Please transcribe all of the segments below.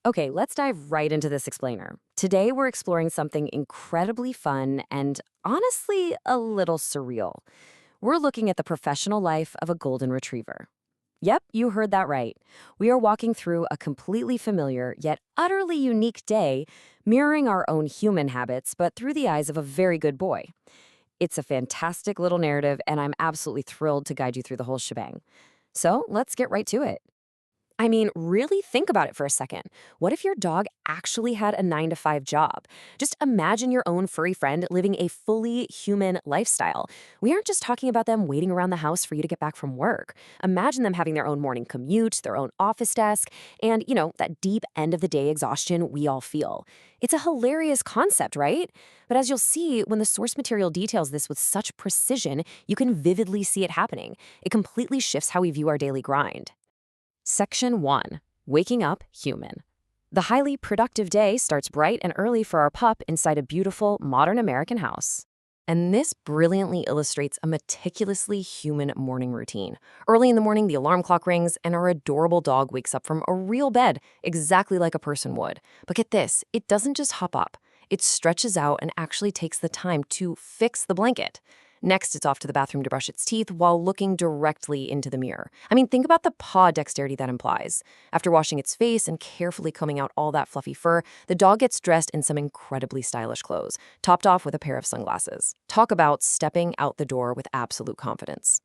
Okay, let's dive right into this explainer. Today, we're exploring something incredibly fun and honestly a little surreal. We're looking at the professional life of a golden retriever. Yep, you heard that right. We are walking through a completely familiar yet utterly unique day, mirroring our own human habits, but through the eyes of a very good boy. It's a fantastic little narrative, and I'm absolutely thrilled to guide you through the whole shebang. So let's get right to it. I mean, really think about it for a second. What if your dog actually had a 9 to 5 job? Just imagine your own furry friend living a fully human lifestyle. We aren't just talking about them waiting around the house for you to get back from work. Imagine them having their own morning commute, their own office desk, and, that deep end of the day exhaustion we all feel. It's a hilarious concept, right? But as you'll see, when the source material details this with such precision, you can vividly see it happening. It completely shifts how we view our daily grind. Section 1. Waking Up Human. The highly productive day starts bright and early for our pup inside a beautiful, modern American house. And this brilliantly illustrates a meticulously human morning routine. Early in the morning, the alarm clock rings, and our adorable dog wakes up from a real bed, exactly like a person would. But get this, it doesn't just hop up. It stretches out and actually takes the time to fix the blanket. Next, it's off to the bathroom to brush its teeth while looking directly into the mirror. I mean, think about the paw dexterity that implies. After washing its face and carefully combing out all that fluffy fur, the dog gets dressed in some incredibly stylish clothes, topped off with a pair of sunglasses. Talk about stepping out the door with absolute confidence.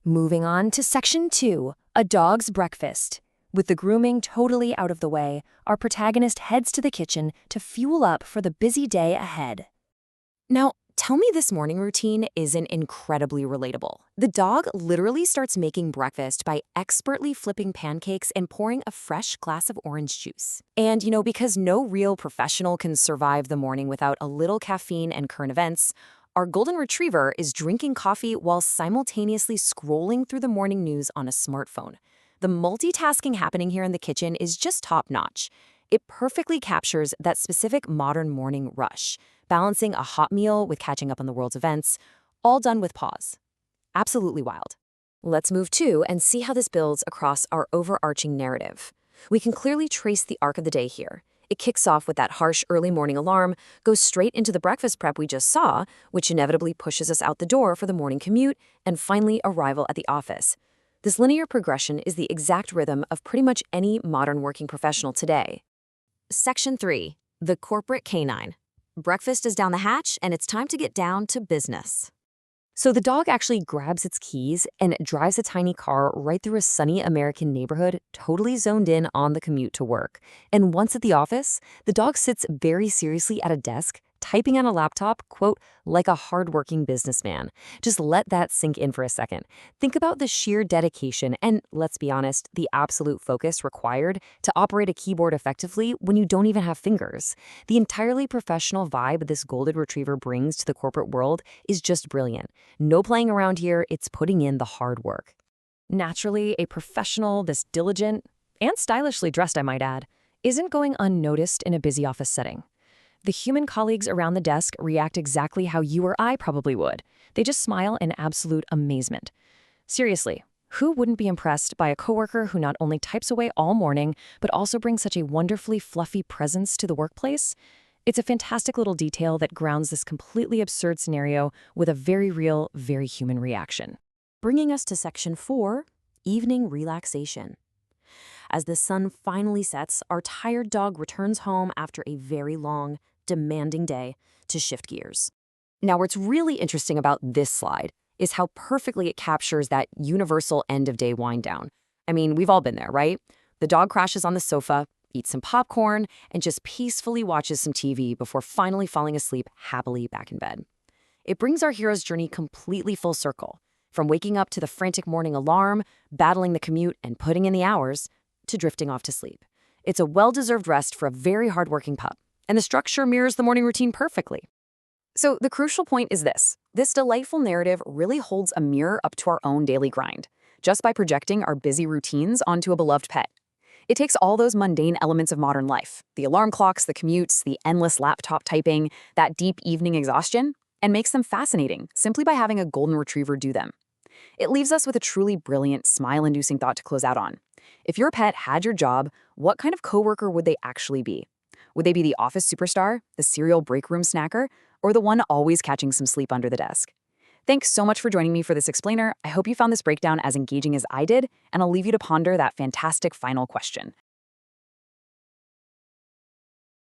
Moving on to Section 2, A Dog's Breakfast. With the grooming totally out of the way, our protagonist heads to the kitchen to fuel up for the busy day ahead. Now, tell me this morning routine isn't incredibly relatable. The dog literally starts making breakfast by expertly flipping pancakes and pouring a fresh glass of orange juice. And, because no real professional can survive the morning without a little caffeine and current events, our golden retriever is drinking coffee while simultaneously scrolling through the morning news on a smartphone. The multitasking happening here in the kitchen is just top-notch. It perfectly captures that specific modern morning rush, balancing a hot meal with catching up on the world's events, all done with pause. Absolutely wild. Let's move to and see how this builds across our overarching narrative. We can clearly trace the arc of the day here. It kicks off with that harsh early morning alarm, goes straight into the breakfast prep we just saw, which inevitably pushes us out the door for the morning commute, and finally arrival at the office. This linear progression is the exact rhythm of pretty much any modern working professional today. Section 3. The Corporate Canine. Breakfast is down the hatch, and it's time to get down to business. So the dog actually grabs its keys and drives a tiny car right through a sunny American neighborhood, totally zoned in on the commute to work. And once at the office, the dog sits very seriously at a desk, typing on a laptop, quote, like a hardworking businessman. Just let that sink in for a second. Think about the sheer dedication and, let's be honest, the absolute focus required to operate a keyboard effectively when you don't even have fingers. The entirely professional vibe this golden retriever brings to the corporate world is just brilliant. No playing around here, it's putting in the hard work. Naturally, a professional this diligent, and stylishly dressed, I might add, isn't going unnoticed in a busy office setting. The human colleagues around the desk react exactly how you or I probably would. They just smile in absolute amazement. Seriously, who wouldn't be impressed by a coworker who not only types away all morning, but also brings such a wonderfully fluffy presence to the workplace? It's a fantastic little detail that grounds this completely absurd scenario with a very real, very human reaction. Bringing us to Section 4, Evening Relaxation. As the sun finally sets, our tired dog returns home after a very long, demanding day to shift gears. Now, what's really interesting about this slide is how perfectly it captures that universal end-of-day wind-down. I mean, we've all been there, right? The dog crashes on the sofa, eats some popcorn, and just peacefully watches some TV before finally falling asleep happily back in bed. It brings our hero's journey completely full circle, from waking up to the frantic morning alarm, battling the commute, and putting in the hours, to drifting off to sleep. It's a well-deserved rest for a very hardworking pup, and the structure mirrors the morning routine perfectly. So the crucial point is this. This delightful narrative really holds a mirror up to our own daily grind, just by projecting our busy routines onto a beloved pet. It takes all those mundane elements of modern life, the alarm clocks, the commutes, the endless laptop typing, that deep evening exhaustion, and makes them fascinating simply by having a golden retriever do them. It leaves us with a truly brilliant, smile-inducing thought to close out on. If your pet had your job, what kind of coworker would they actually be? Would they be the office superstar, the serial break room snacker, or the one always catching some sleep under the desk? Thanks so much for joining me for this explainer. I hope you found this breakdown as engaging as I did, and I'll leave you to ponder that fantastic final question.